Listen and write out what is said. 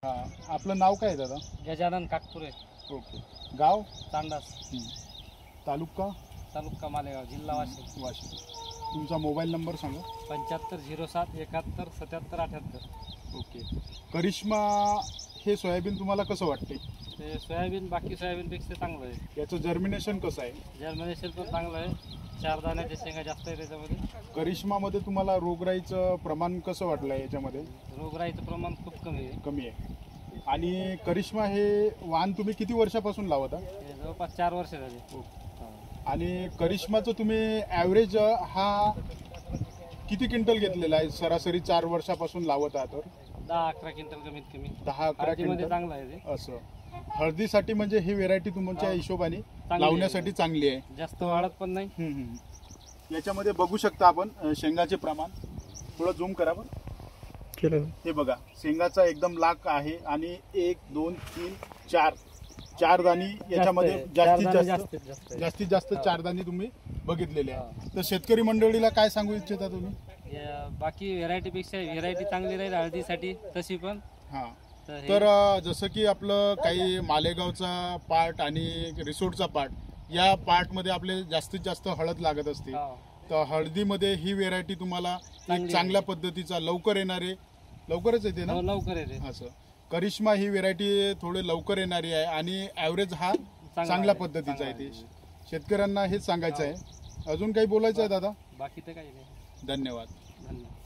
हा, आपलं नाव काय आहे दादा? गजानन काकपुरे, ओके. गाव? तांडास, तालुका? तालुका मालेगाव, जिल्हा वाशिम. वाशिम. तुमचा मोबाईल नंबर सांगा. 7507 71 77 78. ओके. करिश्मा हे सोयाबीन तुम्हाला कसं वाटते? ते सोयाबीन बाकी सोयाबीनपेक्षा चांगलं आहे. याचं जर्मिनेशन कसं आहे? जर्मिनेशन पण चांगलं आहे. 4 दाण्याच्या शेंगा जास्त आहे त्याच्यामध्ये. करिश्मामध्ये तुम्हाला रोगराईचं प्रमाण कसं वाटलं आहे? याच्यामध्ये रोगराईचं प्रमाण खूप कमी आहे. कमी आहे. आणि करिश्मा हे वाण तुम्ही किती वर्षापासून लावता? हे जवळपास 4 वर्ष झाले. आणि करिश्माचं तुम्ही ॲव्हरेज हा किती क्विंटल घेतलेला आहे सरासरी 4 वर्षापासून लावत आहात? तर 10-11 क्विंटल कमीत कमी. 10-11 क्विंटल चांगलं आहे ते. असं. हळदीसाठी म्हणजे ही व्हेरायटी तुमच्या हिशोबाने लावण्यासाठी चांगली आहे. जास्त वाढत पण नाही. याच्यामध्ये बघू शकता आपण शेंगाचे प्रमाण. थोडं झूम करा बरं. हे बघा, शेंगाचा एकदम लाख आहे आणि 1 2 3 4 दाणी याच्यामध्ये जास्तीत जास्त 4 दाणी तुम्ही बघितलेले आहे. तर शेतकरी मंडळीला काय सांगू इच्छिता तुम्ही? बाकी व्हेरायटीपेक्षा व्हेरायटी चांगली राहील हळदीसाठी तशी पण. तर जसं की आपलं काही मालेगावचा पार्ट आणि रिसोर्टचा पार्ट, या पार्टमध्ये आपले जास्तीत जास्त हळद लागत असते. तर हळदीमध्ये ही व्हेरायटी तुम्हाला एक चांगल्या पद्धतीचा लवकरच येते ना? लवकर येते. असं. करिश्मा ही व्हेरायटी थोडे लवकर येणारी आहे आणि ॲव्हरेज हा चांगल्या पद्धतीचा आहे. ते शेतकऱ्यांना हेच सांगायचं आहे. अजून काही बोलायचं आहे दादा? बाकी तर काही नाही. धन्यवाद. धन्यवाद.